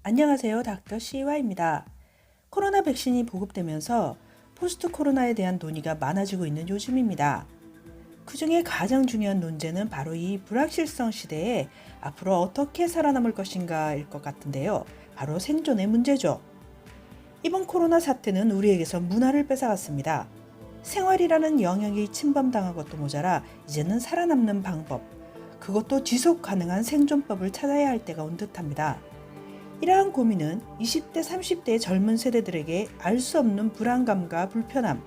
안녕하세요. 닥터 CY입니다. 코로나 백신이 보급되면서 포스트 코로나에 대한 논의가 많아지고 있는 요즘입니다. 그 중에 가장 중요한 논제는 바로 이 불확실성 시대에 앞으로 어떻게 살아남을 것인가일 것 같은데요. 바로 생존의 문제죠. 이번 코로나 사태는 우리에게서 문화를 뺏어갔습니다. 생활이라는 영역이 침범당한 것도 모자라 이제는 살아남는 방법, 그것도 지속 가능한 생존법을 찾아야 할 때가 온 듯합니다. 이러한 고민은 20대, 30대의 젊은 세대들에게 알 수 없는 불안감과 불편함,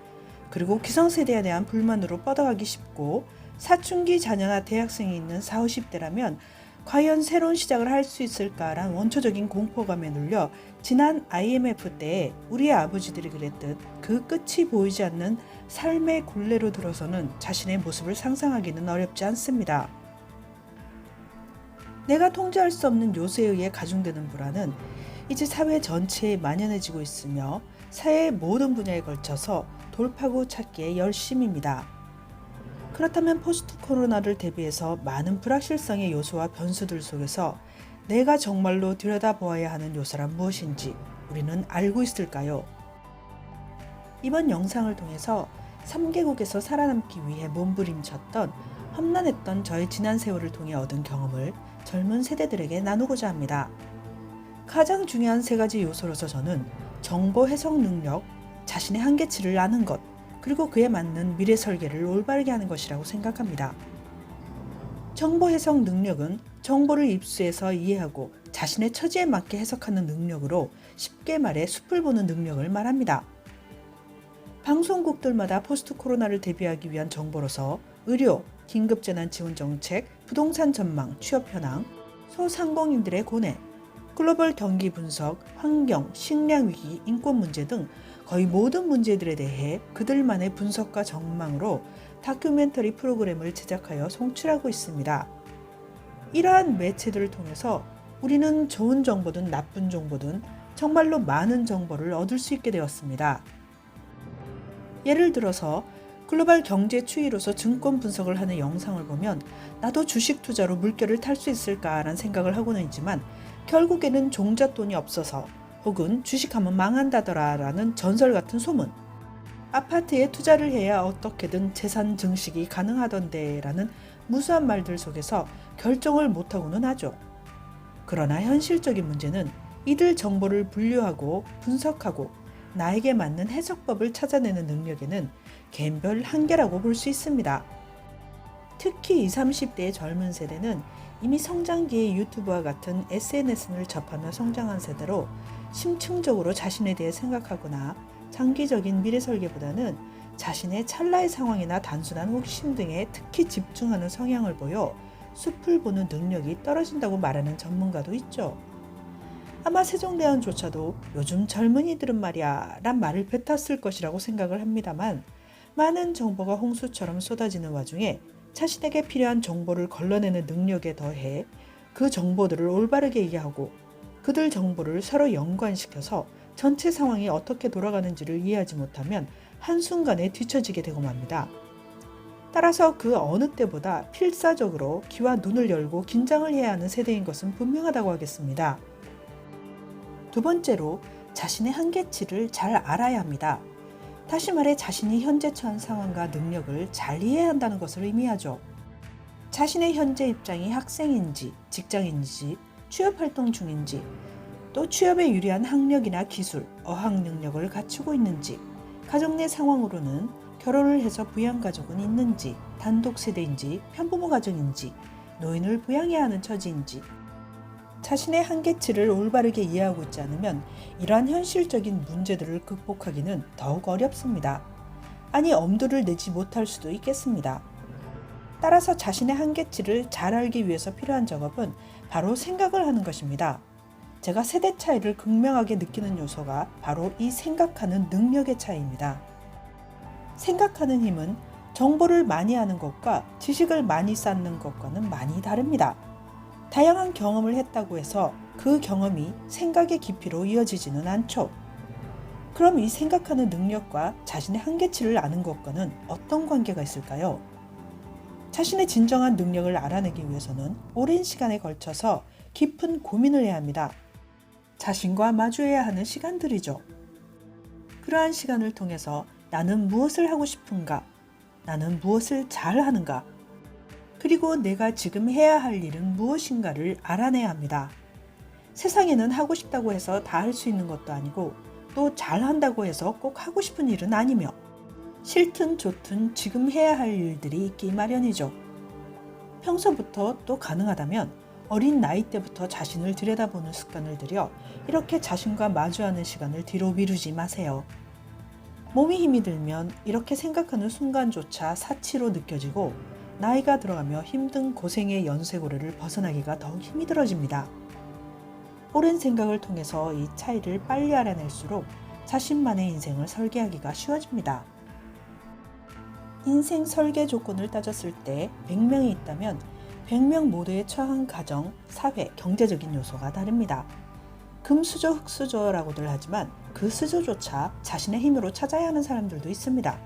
그리고 기성세대에 대한 불만으로 뻗어가기 쉽고, 사춘기 자녀나 대학생이 있는 40, 50대라면 과연 새로운 시작을 할 수 있을까란 원초적인 공포감에 눌려 지난 IMF 때에 우리의 아버지들이 그랬듯 그 끝이 보이지 않는 삶의 굴레로 들어서는 자신의 모습을 상상하기는 어렵지 않습니다. 내가 통제할 수 없는 요소에 의해 가중되는 불안은 이제 사회 전체에 만연해지고 있으며 사회의 모든 분야에 걸쳐서 돌파구 찾기의 열심입니다. 그렇다면 포스트 코로나를 대비해서 많은 불확실성의 요소와 변수들 속에서 내가 정말로 들여다보아야 하는 요소란 무엇인지 우리는 알고 있을까요? 이번 영상을 통해서 3개국에서 살아남기 위해 몸부림쳤던 험난했던 저의 지난 세월을 통해 얻은 경험을 젊은 세대들에게 나누고자 합니다. 가장 중요한 3가지 요소로서 저는 정보 해석 능력, 자신의 한계치를 아는 것, 그리고 그에 맞는 미래 설계를 올바르게 하는 것이라고 생각합니다. 정보 해석 능력은 정보를 입수해서 이해하고 자신의 처지에 맞게 해석하는 능력으로 쉽게 말해 숲을 보는 능력을 말합니다. 방송국들마다 포스트 코로나를 대비하기 위한 정보로서 의료, 긴급재난지원정책, 부동산 전망, 취업 현황, 소상공인들의 고뇌, 글로벌 경기 분석, 환경, 식량 위기, 인권 문제 등 거의 모든 문제들에 대해 그들만의 분석과 전망으로 다큐멘터리 프로그램을 제작하여 송출하고 있습니다. 이러한 매체들을 통해서 우리는 좋은 정보든 나쁜 정보든 정말로 많은 정보를 얻을 수 있게 되었습니다. 예를 들어서 글로벌 경제 추이로서 증권 분석을 하는 영상을 보면 나도 주식 투자로 물결을 탈 수 있을까라는 생각을 하고는 있지만 결국에는 종잣돈이 없어서 혹은 주식하면 망한다더라라는 전설 같은 소문, 아파트에 투자를 해야 어떻게든 재산 증식이 가능하던데라는 무수한 말들 속에서 결정을 못하고는 하죠. 그러나 현실적인 문제는 이들 정보를 분류하고 분석하고 나에게 맞는 해석법을 찾아내는 능력에는 개인별 한계라고 볼 수 있습니다. 특히 20, 30대의 젊은 세대는 이미 성장기의 유튜브와 같은 SNS를 접하며 성장한 세대로 심층적으로 자신에 대해 생각하거나 장기적인 미래 설계보다는 자신의 찰나의 상황이나 단순한 호기심 등에 특히 집중하는 성향을 보여 숲을 보는 능력이 떨어진다고 말하는 전문가도 있죠. 아마 세종대왕조차도 요즘 젊은이들은 말이야 란 말을 뱉었을 것이라고 생각을 합니다만, 많은 정보가 홍수처럼 쏟아지는 와중에 자신에게 필요한 정보를 걸러내는 능력에 더해 그 정보들을 올바르게 이해하고 그들 정보를 서로 연관시켜서 전체 상황이 어떻게 돌아가는지를 이해하지 못하면 한순간에 뒤처지게 되고 맙니다. 따라서 그 어느 때보다 필사적으로 귀와 눈을 열고 긴장을 해야 하는 세대인 것은 분명하다고 하겠습니다. 두 번째로 자신의 한계치를 잘 알아야 합니다. 다시 말해 자신이 현재 처한 상황과 능력을 잘 이해해야 한다는 것을 의미하죠. 자신의 현재 입장이 학생인지, 직장인지, 취업활동 중인지, 또 취업에 유리한 학력이나 기술, 어학 능력을 갖추고 있는지, 가정 내 상황으로는 결혼을 해서 부양가족은 있는지, 단독세대인지, 편부모 가정인지, 노인을 부양해야 하는 처지인지, 자신의 한계치를 올바르게 이해하고 있지 않으면 이러한 현실적인 문제들을 극복하기는 더욱 어렵습니다. 아니, 엄두를 내지 못할 수도 있겠습니다. 따라서 자신의 한계치를 잘 알기 위해서 필요한 작업은 바로 생각을 하는 것입니다. 제가 세대 차이를 극명하게 느끼는 요소가 바로 이 생각하는 능력의 차이입니다. 생각하는 힘은 정보를 많이 아는 것과 지식을 많이 쌓는 것과는 많이 다릅니다. 다양한 경험을 했다고 해서 그 경험이 생각의 깊이로 이어지지는 않죠. 그럼 이 생각하는 능력과 자신의 한계치를 아는 것과는 어떤 관계가 있을까요? 자신의 진정한 능력을 알아내기 위해서는 오랜 시간에 걸쳐서 깊은 고민을 해야 합니다. 자신과 마주해야 하는 시간들이죠. 그러한 시간을 통해서 나는 무엇을 하고 싶은가? 나는 무엇을 잘 하는가? 그리고 내가 지금 해야 할 일은 무엇인가를 알아내야 합니다. 세상에는 하고 싶다고 해서 다 할 수 있는 것도 아니고 또 잘한다고 해서 꼭 하고 싶은 일은 아니며 싫든 좋든 지금 해야 할 일들이 있기 마련이죠. 평소부터 또 가능하다면 어린 나이 때부터 자신을 들여다보는 습관을 들여 이렇게 자신과 마주하는 시간을 뒤로 미루지 마세요. 몸이 힘이 들면 이렇게 생각하는 순간조차 사치로 느껴지고 나이가 들어가며 힘든 고생의 연쇄고리를 벗어나기가 더욱 힘이 들어집니다. 오랜 생각을 통해서 이 차이를 빨리 알아낼수록 자신만의 인생을 설계하기가 쉬워집니다. 인생 설계 조건을 따졌을 때 100명이 있다면 100명 모두에 처한 가정, 사회, 경제적인 요소가 다릅니다. 금수저, 흙수저라고들 하지만 그 수저조차 자신의 힘으로 찾아야 하는 사람들도 있습니다.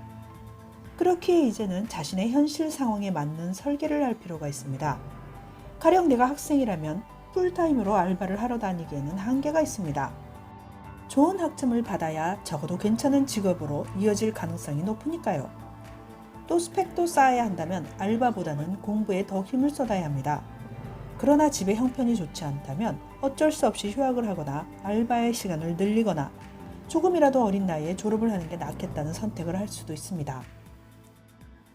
그렇기에 이제는 자신의 현실 상황에 맞는 설계를 할 필요가 있습니다. 가령 내가 학생이라면 풀타임으로 알바를 하러 다니기에는 한계가 있습니다. 좋은 학점을 받아야 적어도 괜찮은 직업으로 이어질 가능성이 높으니까요. 또 스펙도 쌓아야 한다면 알바보다는 공부에 더 힘을 쏟아야 합니다. 그러나 집의 형편이 좋지 않다면 어쩔 수 없이 휴학을 하거나 알바의 시간을 늘리거나 조금이라도 어린 나이에 졸업을 하는 게 낫겠다는 선택을 할 수도 있습니다.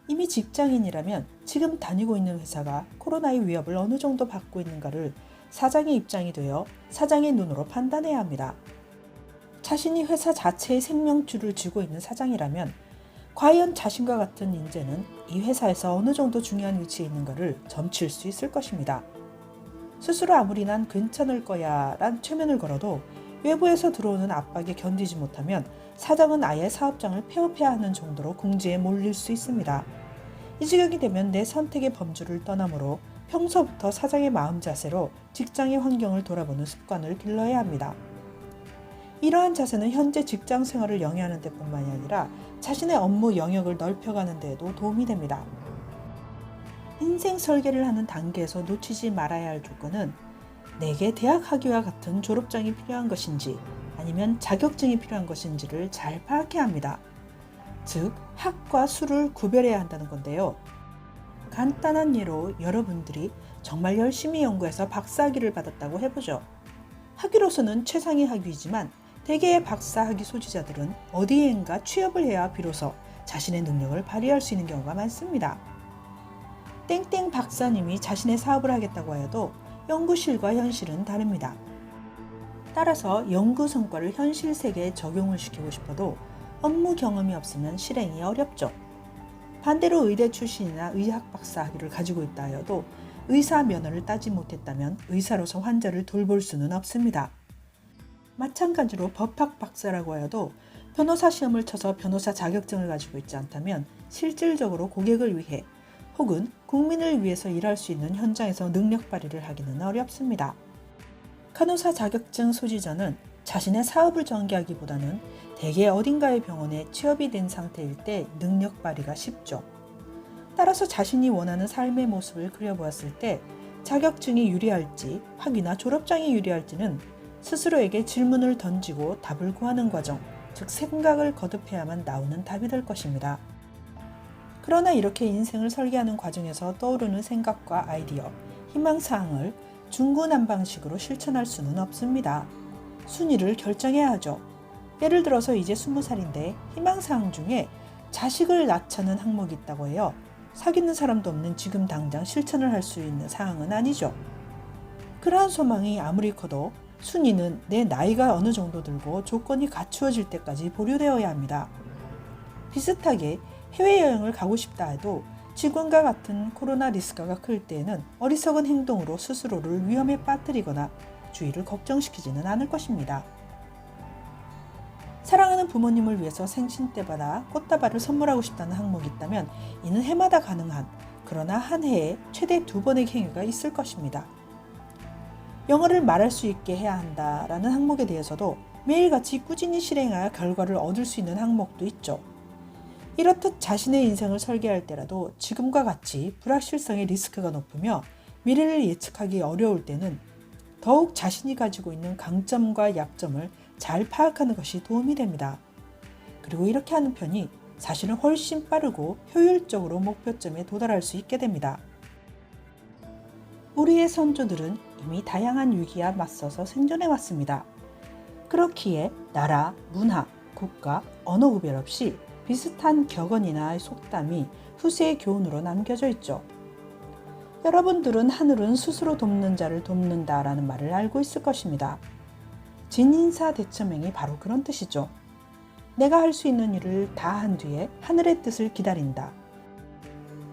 이미 직장인이라면 지금 다니고 있는 회사가 코로나의 위협을 어느 정도 받고 있는가를 사장의 입장이 되어 사장의 눈으로 판단해야 합니다. 자신이 회사 자체의 생명줄을 쥐고 있는 사장이라면 과연 자신과 같은 인재는 이 회사에서 어느 정도 중요한 위치에 있는가를 점칠 수 있을 것입니다. 스스로 아무리 난 괜찮을 거야 란 최면을 걸어도 외부에서 들어오는 압박에 견디지 못하면 사장은 아예 사업장을 폐업해야 하는 정도로 궁지에 몰릴 수 있습니다. 이 지경이 되면 내 선택의 범주를 떠나므로 평소부터 사장의 마음 자세로 직장의 환경을 돌아보는 습관을 길러야 합니다. 이러한 자세는 현재 직장 생활을 영위하는 데뿐만이 아니라 자신의 업무 영역을 넓혀가는 데에도 도움이 됩니다. 인생 설계를 하는 단계에서 놓치지 말아야 할 조건은 내게 대학 학위와 같은 졸업장이 필요한 것인지 아니면 자격증이 필요한 것인지를 잘 파악해야 합니다. 즉, 학과 수를 구별해야 한다는 건데요. 간단한 예로 여러분들이 정말 열심히 연구해서 박사학위를 받았다고 해보죠. 학위로서는 최상의 학위이지만 대개의 박사학위 소지자들은 어디엔가 취업을 해야 비로소 자신의 능력을 발휘할 수 있는 경우가 많습니다. 땡땡 박사님이 자신의 사업을 하겠다고 하여도 연구실과 현실은 다릅니다. 따라서 연구 성과를 현실 세계에 적용을 시키고 싶어도 업무 경험이 없으면 실행이 어렵죠. 반대로 의대 출신이나 의학 박사 학위를 가지고 있다 하여도 의사 면허를 따지 못했다면 의사로서 환자를 돌볼 수는 없습니다. 마찬가지로 법학 박사라고 하여도 변호사 시험을 쳐서 변호사 자격증을 가지고 있지 않다면 실질적으로 고객을 위해 혹은 국민을 위해서 일할 수 있는 현장에서 능력 발휘를 하기는 어렵습니다. 간호사 자격증 소지자는 자신의 사업을 전개하기보다는 대개 어딘가의 병원에 취업이 된 상태일 때 능력 발휘가 쉽죠. 따라서 자신이 원하는 삶의 모습을 그려보았을 때 자격증이 유리할지 학위나 졸업장이 유리할지는 스스로에게 질문을 던지고 답을 구하는 과정, 즉 생각을 거듭해야만 나오는 답이 될 것입니다. 그러나 이렇게 인생을 설계하는 과정에서 떠오르는 생각과 아이디어, 희망사항을 중구난방식으로 실천할 수는 없습니다. 순위를 결정해야 하죠. 예를 들어서 이제 20살인데 희망사항 중에 자식을 낳자는 항목이 있다고 해요. 사귀는 사람도 없는 지금 당장 실천을 할 수 있는 사항은 아니죠. 그러한 소망이 아무리 커도 순위는 내 나이가 어느 정도 들고 조건이 갖추어질 때까지 보류되어야 합니다. 비슷하게 해외여행을 가고 싶다 해도 지금과 같은 코로나 리스크가 클 때에는 어리석은 행동으로 스스로를 위험에 빠뜨리거나 주위를 걱정시키지는 않을 것입니다. 사랑하는 부모님을 위해서 생신 때마다 꽃다발을 선물하고 싶다는 항목이 있다면 이는 해마다 가능한, 그러나 한 해에 최대 2번의 행위가 있을 것입니다. 영어를 말할 수 있게 해야 한다라는 항목에 대해서도 매일같이 꾸준히 실행하여 결과를 얻을 수 있는 항목도 있죠. 이렇듯 자신의 인생을 설계할 때라도 지금과 같이 불확실성의 리스크가 높으며 미래를 예측하기 어려울 때는 더욱 자신이 가지고 있는 강점과 약점을 잘 파악하는 것이 도움이 됩니다. 그리고 이렇게 하는 편이 사실은 훨씬 빠르고 효율적으로 목표점에 도달할 수 있게 됩니다. 우리의 선조들은 이미 다양한 위기와 맞서서 생존해 왔습니다. 그렇기에 나라, 문화, 국가, 언어 구별 없이 비슷한 격언이나 속담이 후세의 교훈으로 남겨져 있죠. 여러분들은 하늘은 스스로 돕는 자를 돕는다라는 말을 알고 있을 것입니다. 진인사대천명이 바로 그런 뜻이죠. 내가 할 수 있는 일을 다 한 뒤에 하늘의 뜻을 기다린다.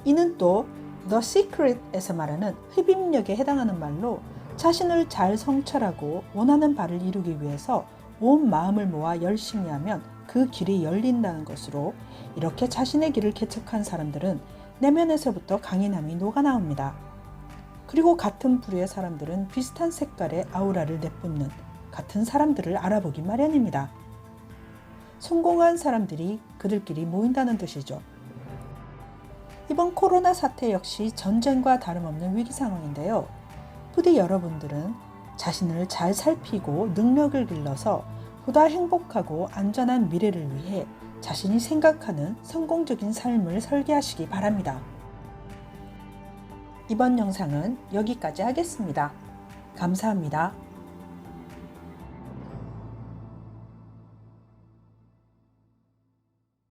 이는 또 The Secret에서 말하는 흡입력에 해당하는 말로 자신을 잘 성찰하고 원하는 바를 이루기 위해서 온 마음을 모아 열심히 하면 그 길이 열린다는 것으로, 이렇게 자신의 길을 개척한 사람들은 내면에서부터 강인함이 녹아나옵니다. 그리고 같은 부류의 사람들은 비슷한 색깔의 아우라를 내뿜는 같은 사람들을 알아보기 마련입니다. 성공한 사람들이 그들끼리 모인다는 뜻이죠. 이번 코로나 사태 역시 전쟁과 다름없는 위기 상황인데요. 부디 여러분들은 자신을 잘 살피고 능력을 길러서 보다 행복하고 안전한 미래를 위해 자신이 생각하는 성공적인 삶을 설계하시기 바랍니다. 이번 영상은 여기까지 하겠습니다. 감사합니다.